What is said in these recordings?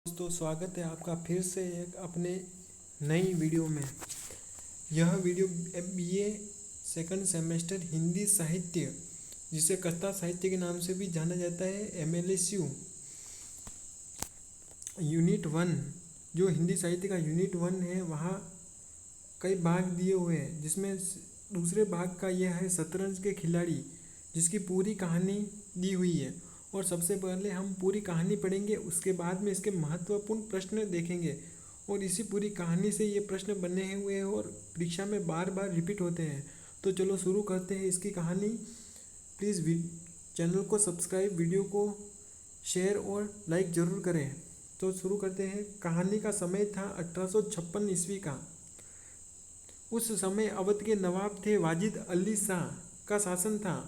दोस्तों, स्वागत है आपका फिर से एक अपने नई वीडियो में। यह video BA second semester Hindi साहित्य, जिसे कथा साहित्य के नाम से भी जाना जाता है, एमएलएसयू यूनिट 1, जो हिंदी साहित्य का यूनिट 1 है, वहाँ कई भाग दिए हुए हैं, जिसमें दूसरे भाग का यह है शतरंज के खिलाड़ी, जिसकी पूरी कहानी दी हुई है। और सबसे पहले हम पूरी कहानी पढ़ेंगे, उसके बाद में इसके महत्वपूर्ण प्रश्न देखेंगे। और इसी पूरी कहानी से ये प्रश्न बने हुए हैं और परीक्षा में बार बार रिपीट होते हैं। तो चलो शुरू करते हैं इसकी कहानी। प्लीज़ चैनल को सब्सक्राइब, वीडियो को शेयर और लाइक ज़रूर करें। तो शुरू करते हैं। कहानी का समय था 1856 ईस्वी का। उस समय अवध के नवाब थे वाजिद अली शाह का शासन था।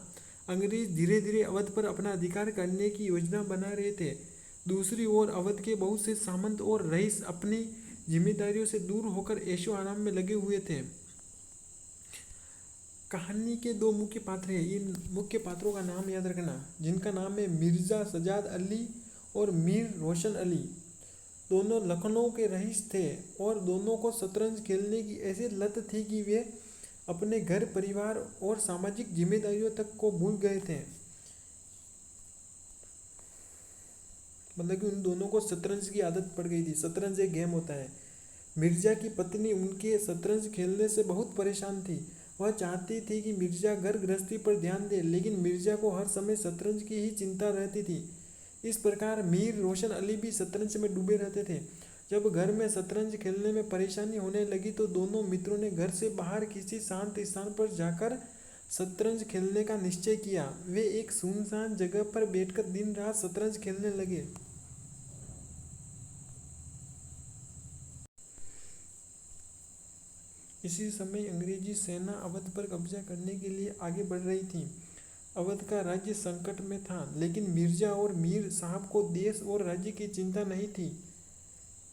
अंग्रेज धीरे धीरे अवध पर अपना अधिकार करने की योजना बना रहे थे। दूसरी ओर अवध के बहुत से सामंत और रईस अपनी जिम्मेदारियों से दूर होकर ऐशो आराम में लगे हुए थे। कहानी के दो मुख्य पात्र हैं। इन मुख्य पात्रों का नाम याद रखना, जिनका नाम है मिर्ज़ा सजाद अली और मीर रोशन अली। दोनों लखनऊ के रईस थे और दोनों को शतरंज खेलने की ऐसी लत थी कि वे अपने घर परिवार और सामाजिक जिम्मेदारियों तक को भूल गए थे। मतलब कि उन दोनों को शतरंज की आदत पड़ गई थी। शतरंज एक गेम होता है। मिर्जा की पत्नी उनके शतरंज खेलने से बहुत परेशान थी। वह चाहती थी कि मिर्जा घर गृहस्थी पर ध्यान दे, लेकिन मिर्जा को हर समय शतरंज की ही चिंता रहती थी। इस प्रकार मीर रोशन अली भी शतरंज में डूबे रहते थे। जब घर में शतरंज खेलने में परेशानी होने लगी तो दोनों मित्रों ने घर से बाहर किसी शांत स्थान पर जाकर शतरंज खेलने का निश्चय किया। वे एक सुनसान जगह पर बैठकर दिन रात शतरंज खेलने लगे। इसी समय अंग्रेजी सेना अवध पर कब्जा करने के लिए आगे बढ़ रही थी। अवध का राज्य संकट में था, लेकिन मिर्जा और मीर साहब को देश और राज्य की चिंता नहीं थी।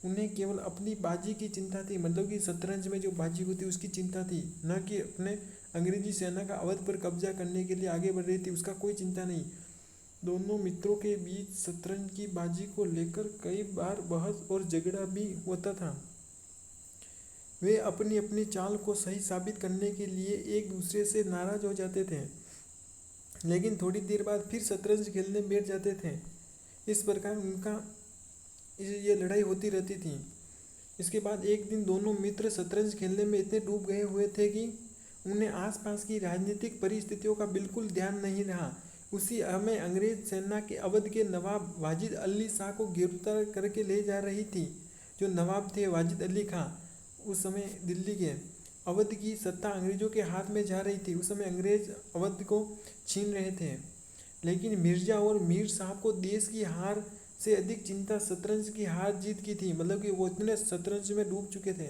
उन्हें केवल अपनी बाजी की चिंता थी। मतलब कि शतरंज में जो बाजी होती उसकी चिंता थी, न कि अपने अंग्रेजी सेना का अवध पर कब्जा करने के लिए आगे बढ़ रही थी, उसका कोई चिंता नहीं। दोनों मित्रों के बीच शतरंज की बाजी को लेकर कई बार बहस और झगड़ा भी होता था। वे अपनी अपनी चाल को सही साबित करने के लिए एक दूसरे से नाराज हो जाते थे, लेकिन थोड़ी देर बाद फिर शतरंज खेलने बैठ जाते थे। इस प्रकार उनका ये लड़ाई होती रहती थी। इसके बाद एक दिन दोनों मित्र शतरंज खेलने में इतने डूब गए हुए थे कि उन्हें आसपास की राजनीतिक परिस्थितियों का बिल्कुल ध्यान नहीं रहा। उसी समय अंग्रेज सेना के अवध के नवाब वाजिद अली शाह को गिरफ्तार करके ले जा रही थी। जो नवाब थे वाजिद अली खां, उस समय दिल्ली के अवध की सत्ता अंग्रेजों के हाथ में जा रही थी। उस समय अंग्रेज अवध को छीन रहे थे, लेकिन मिर्जा और मीर साहब को देश की हार से अधिक चिंता शतरंज की हार जीत की थी। मतलब कि वो इतने शतरंज में डूब चुके थे।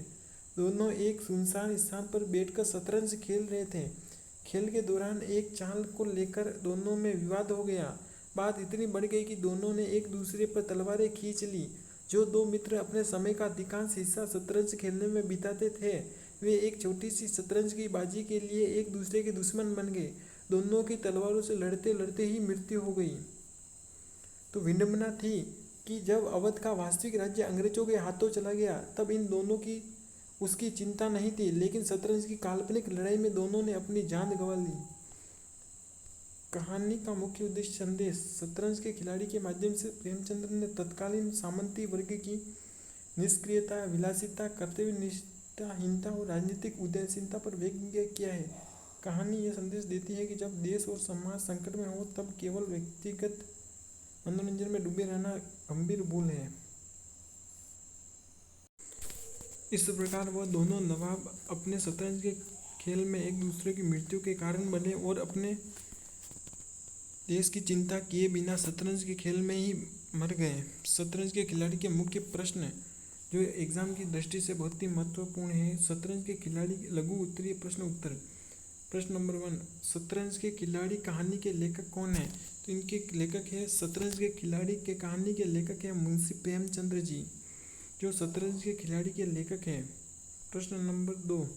दोनों एक सुनसान स्थान पर बैठकर शतरंज खेल रहे थे। खेल के दौरान एक चाल को लेकर दोनों में विवाद हो गया। बात इतनी बढ़ गई कि दोनों ने एक दूसरे पर तलवारें खींच ली। जो दो मित्र अपने समय का अधिकांश हिस्सा शतरंज खेलने में बिताते थे, वे एक छोटी सी शतरंज की बाजी के लिए एक दूसरे के दुश्मन बन गए। दोनों की तलवारों से लड़ते लड़ते ही मृत्यु हो गई। तो विडंबना थी कि जब अवध का वास्तविक राज्य अंग्रेजों के हाथों चला गया, तब इन दोनों की उसकी चिंता नहीं थी, लेकिन शतरंज की काल्पनिक लड़ाई में दोनों ने अपनी जान गंवा ली। कहानी का मुख्य उद्देश्य संदेश। शतरंज के खिलाड़ी के माध्यम से प्रेमचंद्र ने तत्कालीन सामंती वर्ग की निष्क्रियता, विलासिता, कर्तव्यनिष्ठाहीनता और राजनीतिक उदासीनता पर व्यंग्य किया है। कहानी यह संदेश देती है कि जब देश और समाज संकट में हो, तब केवल व्यक्तिगत मनोरंजन में डूबे रहना गंभीर भूल है। इस प्रकार वह दोनों नवाब अपने शतरंज के खेल में एक दूसरे की मृत्यु के कारण बने और अपने देश की चिंता किए बिना शतरंज के खेल में ही मर गए। शतरंज के खिलाड़ी के मुख्य प्रश्न, जो एग्जाम की दृष्टि से बहुत ही महत्वपूर्ण है। शतरंज के खिलाड़ी लघु उत्तरीय प्रश्न उत्तर। प्रश्न नंबर 1, शतरंज के खिलाड़ी कहानी के लेखक कौन है? तो इनके लेखक है, शतरंज के खिलाड़ी के कहानी के लेखक है मुंशी प्रेमचंद्र जी, जो शतरंज के खिलाड़ी के लेखक हैं। प्रश्न नंबर 2,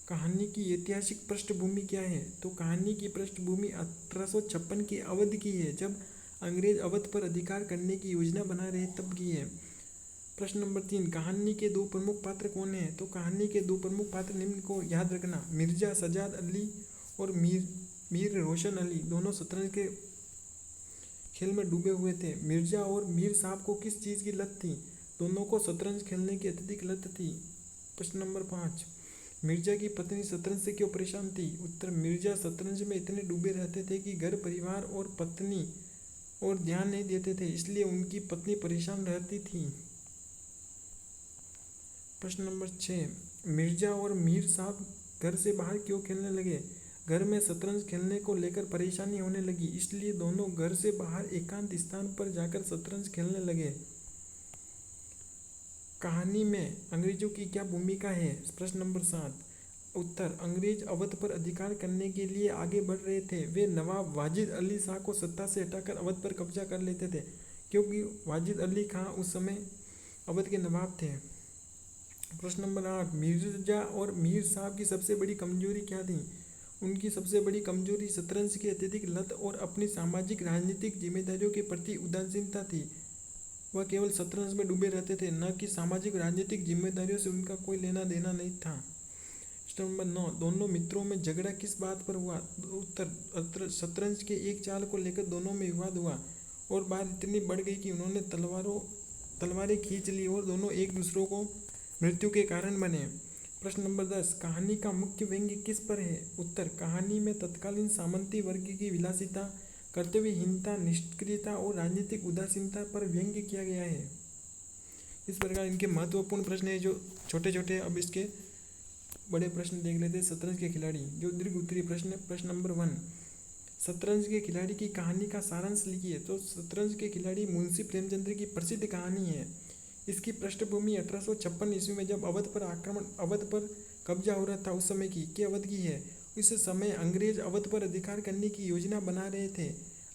कहानी की ऐतिहासिक पृष्ठभूमि क्या है? तो कहानी की पृष्ठभूमि 1856 की अवधि की है, जब अंग्रेज अवध पर अधिकार करने की योजना बना रहे तब की है। प्रश्न नंबर 3, कहानी के दो प्रमुख पात्र कौन हैं? तो कहानी के दो प्रमुख पात्र निम्न को याद रखना। मिर्जा सजाद अली और मीर रोशन अली दोनों शतरंज के खेल में डूबे हुए थे। मिर्जा और मीर साहब को किस चीज़ की लत थी? दोनों को शतरंज खेलने की अत्यधिक लत थी। प्रश्न नंबर 5, मिर्जा की पत्नी शतरंज से क्यों परेशान थी? उत्तर, मिर्जा शतरंज में इतने डूबे रहते थे कि घर परिवार और पत्नी और ध्यान नहीं देते थे, इसलिए उनकी पत्नी परेशान रहती थी। प्रश्न नंबर 6, मिर्जा और मीर साहब घर से बाहर क्यों खेलने लगे? घर में शतरंज खेलने को लेकर परेशानी होने लगी, इसलिए दोनों घर से बाहर एकांत स्थान पर जाकर शतरंज खेलने लगे। कहानी में अंग्रेजों की क्या भूमिका है? प्रश्न नंबर 7, उत्तर, अंग्रेज अवध पर अधिकार करने के लिए आगे बढ़ रहे थे। वे नवाब वाजिद अली शाह को सत्ता से हटाकर अवध पर कब्जा कर लेते थे, क्योंकि वाजिद अली खां उस समय अवध के नवाब थे। प्रश्न नंबर 8, मिर्जा और मीर साहब की सबसे बड़ी कमजोरी क्या थी? उनकी सबसे बड़ी कमजोरी शतरंज की अत्यधिक लत और अपनी सामाजिक राजनीतिक जिम्मेदारियों के प्रति उदासीनता थी। वह केवल शतरंज में डूबे रहते थे, न कि सामाजिक राजनीतिक जिम्मेदारियों से उनका कोई लेना देना नहीं था। प्रश्न नंबर 9, दोनों मित्रों में झगड़ा किस बात पर हुआ? उत्तर, शतरंज के एक चाल को लेकर दोनों में विवाद हुआ और बात इतनी बढ़ गई कि उन्होंने तलवारें खींच ली और दोनों एक दूसरों को मृत्यु के कारण बने। प्रश्न नंबर 10, कहानी का मुख्य व्यंग्य किस पर है? उत्तर, कहानी में तत्कालीन सामंती वर्ग की विलासिता, कर्तव्यहीनता, निष्क्रियता और राजनीतिक उदासीनता पर व्यंग्य किया गया है। इस प्रकार इनके महत्वपूर्ण प्रश्न है जो छोटे छोटे। अब इसके बड़े प्रश्न देख लेते हैं। शतरंज के खिलाड़ी, जो दीर्घ उत्तरीय प्रश्न। प्रश्न नंबर 1, शतरंज के खिलाड़ी की कहानी का सारांश लिखिए। तो शतरंज के खिलाड़ी मुंशी प्रेमचंद्र की प्रसिद्ध कहानी है। इसकी पृष्ठभूमि 1856 ईस्वी में जब अवध पर कब्जा हो रहा था उस समय की अवध की है। इस समय अंग्रेज अवध पर अधिकार करने की योजना बना रहे थे।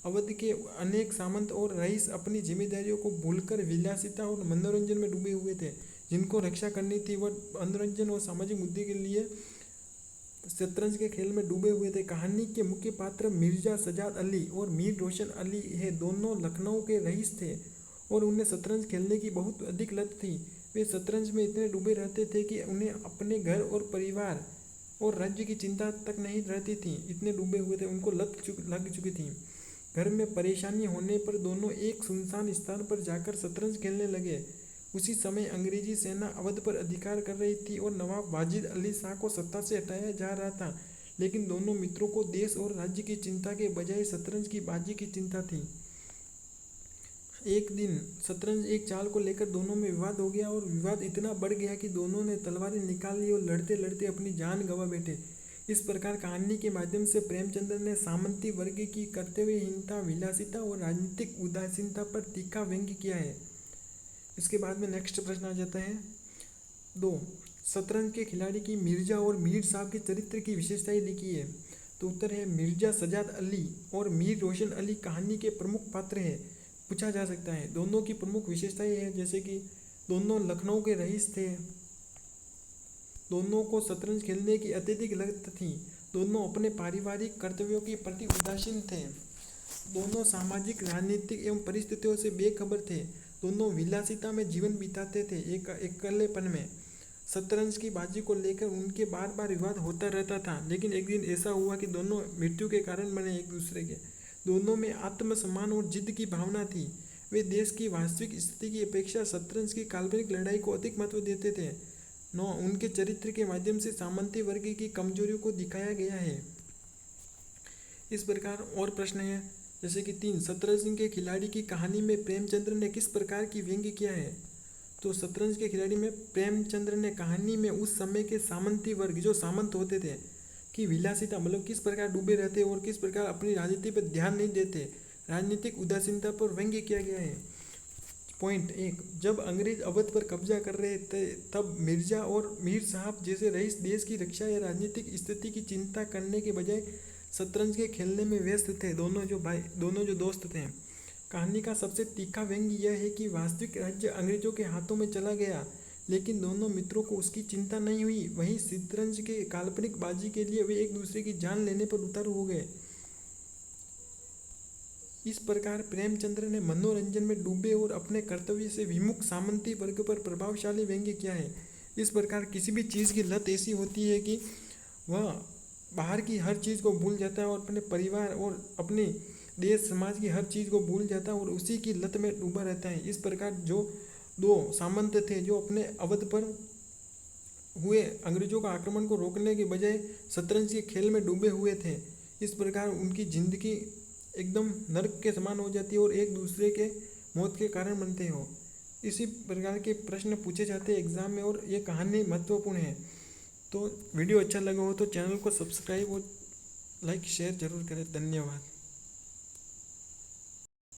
अवध के अनेक सामंत और रईस अपनी जिम्मेदारियों को भूलकर विलासिता और मनोरंजन में डूबे हुए थे। जिनको रक्षा करनी थी वह मनोरंजन और सामाजिक मुद्दे के लिए शतरंज के खेल में डूबे हुए थे। कहानी के मुख्य पात्र मिर्जा सजाद अली और मीर रोशन अली है। दोनों लखनऊ के रईस थे और उन्हें शतरंज खेलने की बहुत अधिक लत थी। वे शतरंज में इतने डूबे रहते थे कि उन्हें अपने घर और परिवार और राज्य की चिंता तक नहीं रहती थी। इतने डूबे हुए थे, उनको लग चुकी थी। घर में परेशानी होने पर दोनों एक सुनसान स्थान पर जाकर शतरंज खेलने लगे। उसी समय अंग्रेजी सेना अवध पर अधिकार कर रही थी और नवाब वाजिद अली शाह को सत्ता से हटाया जा रहा था, लेकिन दोनों मित्रों को देश और राज्य की चिंता के बजाय शतरंज की बाजी की चिंता थी। एक दिन शतरंज एक चाल को लेकर दोनों में विवाद हो गया और विवाद इतना बढ़ गया कि दोनों ने तलवारें निकाल ली और लड़ते लड़ते अपनी जान गंवा बैठे। इस प्रकार कहानी के माध्यम से प्रेमचंद्र ने सामंती वर्ग की कर्तव्यहीनता, विलासिता और राजनीतिक उदासीनता पर तीखा व्यंग्य किया है। इसके बाद में नेक्स्ट प्रश्न आ जाता है 2, शतरंज के खिलाड़ी की मिर्जा और मीर साहब के चरित्र की विशेषताएं लिखी है। तो उत्तर है, मिर्जा सजाद अली और मीर रोशन अली कहानी के प्रमुख पात्र हैं। पूछा जा सकता है दोनों की प्रमुख विशेषताएं हैं, जैसे कि दोनों लखनऊ के रईस थे, दोनों को शतरंज खेलने की अत्यधिक लत थी, दोनों अपने पारिवारिक कर्तव्यों के प्रति उदासीन थे, दोनों सामाजिक, राजनीतिक एवं परिस्थितियों से बेखबर थे, दोनों विलासिता में जीवन बिताते थे, एक अकेलेपन में। शतरंज की बाजी को लेकर उनके बार बार विवाद होता रहता था, लेकिन एक दिन ऐसा हुआ कि दोनों मृत्यु के कारण बने एक दूसरे के। दोनों में आत्मसम्मान और जिद की भावना थी। वे देश की वास्तविक स्थिति की अपेक्षा शतरंज की काल्पनिक लड़ाई को अधिक महत्व देते थे। 9, उनके चरित्र के माध्यम से सामंती वर्ग की कमजोरियों को दिखाया गया है। इस प्रकार और प्रश्न है, जैसे कि 3, शतरंज के खिलाड़ी की कहानी में प्रेमचंद्र ने किस प्रकार की व्यंग्य किया है। तो शतरंज के खिलाड़ी में प्रेमचंद्र ने कहानी में उस समय के सामंती वर्ग, जो सामंत होते थे, की विलासिता मतलब किस प्रकार डूबे रहते और किस प्रकार अपनी राजनीति पर ध्यान नहीं देते, राजनीतिक उदासीनता पर व्यंग्य किया गया है। पॉइंट 1, जब अंग्रेज अवध पर कब्जा कर रहे थे तब मिर्जा और मीर साहब जैसे रईस देश की रक्षा या राजनीतिक स्थिति की चिंता करने के बजाय शतरंज के खेलने में व्यस्त थे। दोनों जो दोस्त थे। कहानी का सबसे तीखा व्यंग्य यह है कि वास्तविक राज्य अंग्रेजों के हाथों में चला गया, लेकिन दोनों मित्रों को उसकी चिंता नहीं हुई। वहीं शतरंज के काल्पनिक बाजी के लिए वे एक दूसरे की जान लेने पर उतारू हो गए। इस प्रकार प्रेमचंद्र ने मनोरंजन में डूबे और अपने कर्तव्य से विमुख सामंती वर्ग पर प्रभावशाली व्यंग्य किया है। इस प्रकार किसी भी चीज़ की लत ऐसी होती है कि वह बाहर की हर चीज़ को भूल जाता है और अपने परिवार और अपने देश समाज की हर चीज़ को भूल जाता है और उसी की लत में डूबा रहता है। इस प्रकार जो दो सामंत थे जो अपने अवध पर हुए अंग्रेजों का आक्रमण को रोकने के बजाय शतरंज के खेल में डूबे हुए थे, इस प्रकार उनकी जिंदगी एकदम नर्क के समान हो जाती है और एक दूसरे के मौत के कारण बनते हो। इसी प्रकार के प्रश्न पूछे जाते हैं एग्ज़ाम में और ये कहानी महत्वपूर्ण है। तो वीडियो अच्छा लगा हो तो चैनल को सब्सक्राइब और लाइक शेयर जरूर करें। धन्यवाद।